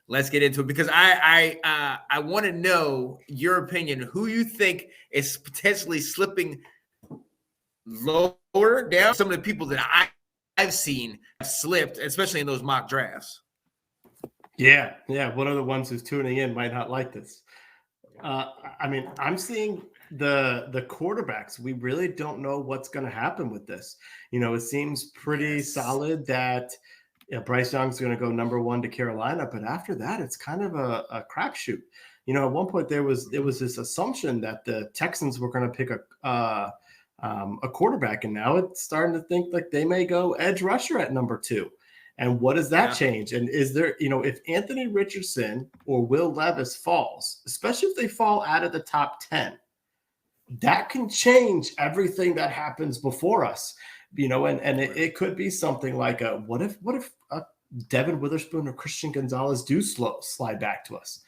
let's get into it because I want to know your opinion. Who you think is potentially slipping lower down? Some of the people that I've seen have slipped, especially in those mock drafts. Yeah. One of the ones who's tuning in might not like this. I mean, I'm seeing the quarterbacks. We really don't know what's going to happen with this. It seems pretty solid that Bryce Young's going to go number 1 to Carolina, but after that, it's kind of a crapshoot. At one point there was this assumption that the Texans were going to pick a quarterback, and now it's starting to think like they may go edge rusher at number 2. And what does that change? And is there, if Anthony Richardson or Will Levis falls, especially if they fall out of the top 10, that can change everything that happens before us, and it could be something like what if Devin Witherspoon or Christian Gonzalez do slide back to us,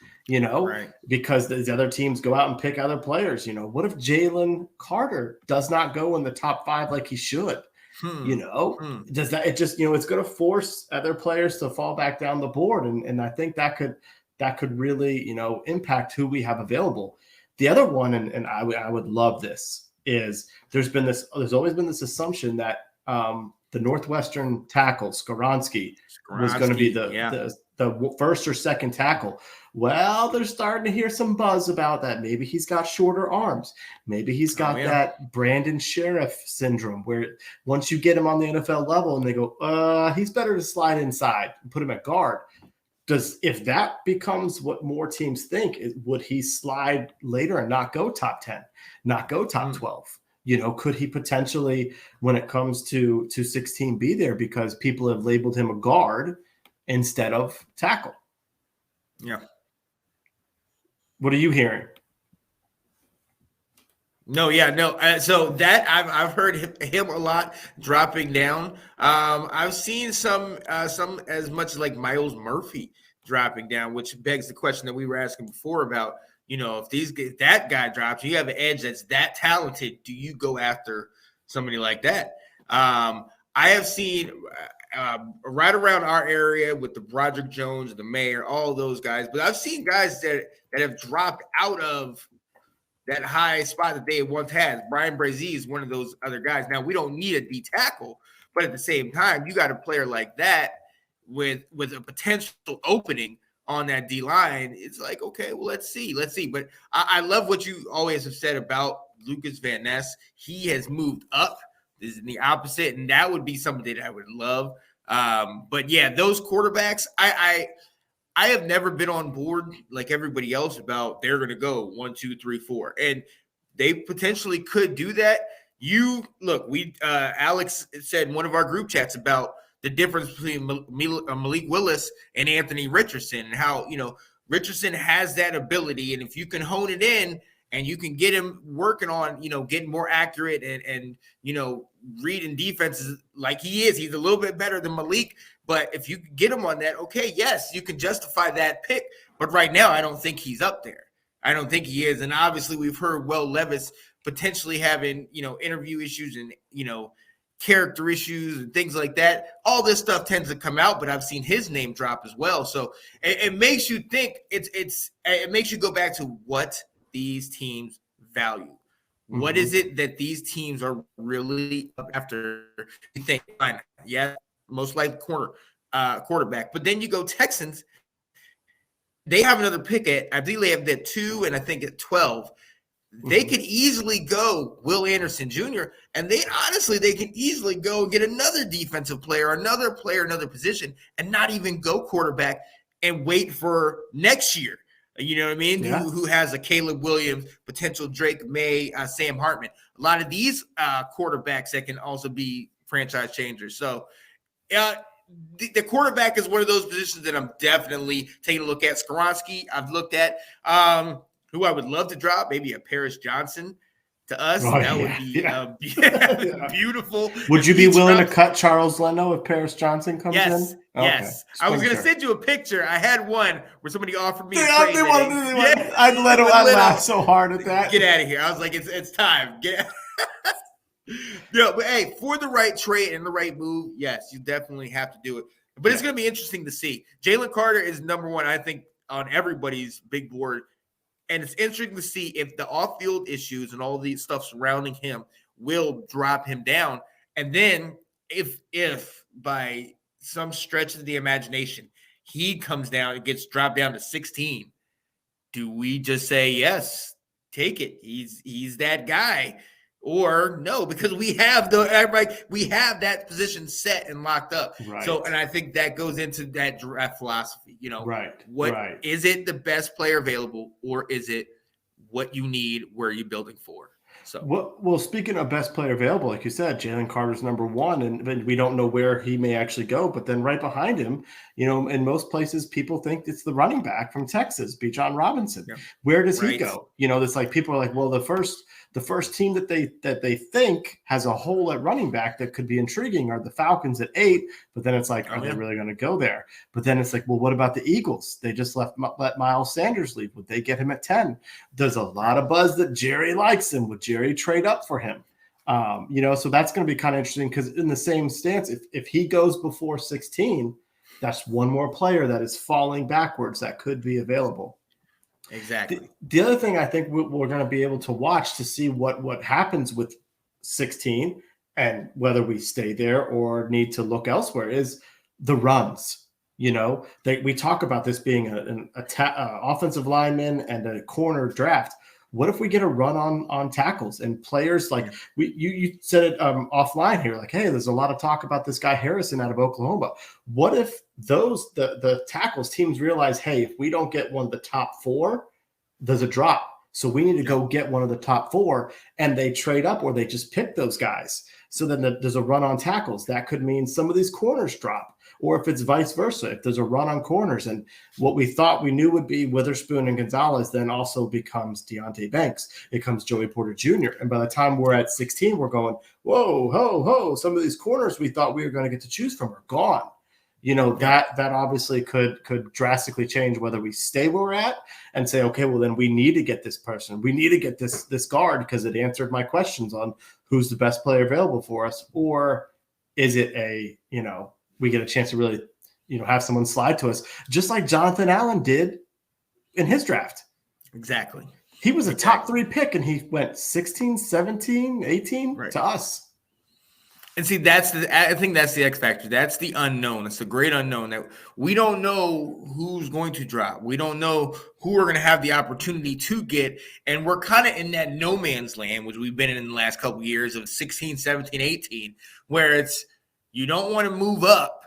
because the other teams go out and pick other players. What if Jalen Carter does not go in the top 5 like he should? Does that, it just, it's going to force other players to fall back down the board. And I think that could really, impact who we have available. The other one, and I would love this, is there's always been this assumption that the Northwestern tackle, Skoronski was going to be the first or second tackle. Well, they're starting to hear some buzz about that. Maybe he's got shorter arms. Maybe he's got that Brandon Sheriff syndrome where once you get him on the NFL level and they go, he's better to slide inside and put him at guard. If that becomes what more teams think, would he slide later and not go top 10, not go top 12? Could he potentially, when it comes to 16, be there because people have labeled him a guard instead of tackle? Yeah. What are you hearing? No. So that I've heard him a lot dropping down. I've seen some as much like Miles Murphy dropping down, which begs the question that we were asking before about, if that guy drops, you have an edge that's that talented. Do you go after somebody like that? I have seen right around our area with the Broderick Jones, the Mayor, all those guys. But I've seen guys that have dropped out of that high spot that they once had. Brian Brazee is one of those other guys. Now, we don't need a D tackle, but at the same time, you got a player like that with a potential opening on that D line. It's like, okay, well, let's see. But I love what you always have said about Lucas Van Ness. He has moved up. This is the opposite, and that would be something that I would love. But yeah, those quarterbacks, I have never been on board like everybody else about they're going to go 1, 2, 3, 4, and they potentially could do that. Alex said in one of our group chats about the difference between Malik Willis and Anthony Richardson, and how Richardson has that ability, and if you can hone it in and you can get him working on getting more accurate and reading defenses like he is, he's a little bit better than Malik. But if you get him on that, okay, yes, you can justify that pick. But right now, I don't think he's up there. I don't think he is. And obviously, we've heard Will Levis potentially having, interview issues and, character issues and things like that. All this stuff tends to come out, but I've seen his name drop as well. So it makes you think. It makes you go back to what these teams value. Mm-hmm. What is it that these teams are really up after? You think, fine, yeah, most likely quarterback. But then you go Texans. They have another pick I believe they have that 2 and I think at 12. They could easily go Will Anderson Jr. And they can easily go and get another defensive player, another position, and not even go quarterback and wait for next year. You know what I mean? Yeah. Who has a Caleb Williams, potential Drake May, Sam Hartman. A lot of these quarterbacks that can also be franchise changers. So the quarterback is one of those positions that I'm definitely taking a look at. Skoronski, I've looked at. Who I would love to drop, maybe a Paris Johnson to us. Would be beautiful. Would you be willing to cut Charles Leno if Paris Johnson comes in? Yes. I was going to send you a picture. I had one where somebody offered me I'd laugh so hard at that. Get out of here. I was like, it's time. Get out. No, but hey, for the right trade and the right move, yes, you definitely have to do it. But it's going to be interesting to see. Jalen Carter is number one, I think, on everybody's big board. And it's interesting to see if the off-field issues and all these stuff surrounding him will drop him down. And then if by some stretch of the imagination, he comes down and gets dropped down to 16, do we just say, yes, take it? He's that guy. Or no, because we have that position set and locked up. Right. So, and I think that goes into that draft philosophy. Right. Is it the best player available, or is it what you need? Where are you building for? So, well, speaking of best player available, like you said, Jalen Carter's number one, and we don't know where he may actually go. But then right behind him, in most places, people think it's the running back from Texas, Bijan Robinson. Yeah. Where does he go? It's like people are like, well, the first team that they think has a hole at running back that could be intriguing are the Falcons at 8, but then it's like, are they really going to go there? But then it's like, well, what about the Eagles? They just let Miles Sanders leave. Would they get him at 10? There's a lot of buzz that Jerry likes him. Would Jerry trade up for him? So that's going to be kind of interesting because in the same stance, if he goes before 16, that's one more player that is falling backwards that could be available. Exactly. The other thing I think we're going to be able to watch to see what happens with 16 and whether we stay there or need to look elsewhere is the runs. We talk about this being an offensive lineman and a corner draft. What if we get a run on tackles and players like you said it offline here, like, hey, there's a lot of talk about this guy Harrison out of Oklahoma. What if the tackles teams realize, hey, if we don't get one of the top 4, there's a drop. So we need to go get one of the top 4, and they trade up or they just pick those guys. So then there's a run on tackles. That could mean some of these corners drop. Or if it's vice versa, if there's a run on corners and what we thought we knew would be Witherspoon and Gonzalez then also becomes Deonte Banks. It comes Joey Porter Jr. And by the time we're at 16, we're going, whoa, ho, ho. Some of these corners we thought we were going to get to choose from are gone. That obviously could drastically change whether we stay where we're at and say, okay, well, then we need to get this person. We need to get this guard because it answered my questions on who's the best player available for us. Or is it we get a chance to really, have someone slide to us, just like Jonathan Allen did in his draft. Exactly. He was a top 3 pick, and he went 16, 17, 18 to us. And see, I think that's the X factor. That's the unknown. It's the great unknown that we don't know who's going to drop. We don't know who we're going to have the opportunity to get. And we're kind of in that no man's land, which we've been in the last couple of years of 16, 17, 18, where it's, you don't want to move up,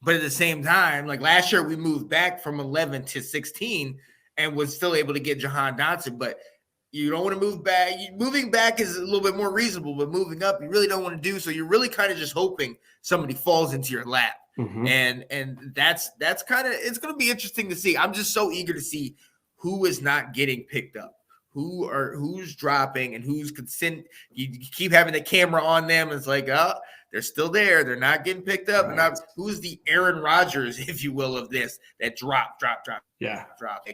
but at the same time, like last year, we moved back from 11 to 16 and was still able to get Jahan Dotson. But you don't want to move back. Moving back is a little bit more reasonable, but moving up, you really don't want to do. So you're really kind of just hoping somebody falls into your lap. Mm-hmm. And that's kind of, it's going to be interesting to see. I'm just so eager to see who is not getting picked up. Who's dropping and who's consent. You keep having the camera on them. And it's like, they're still there. They're not getting picked up. Right. And who's the Aaron Rodgers, if you will, of this that drop. Yeah. Drop.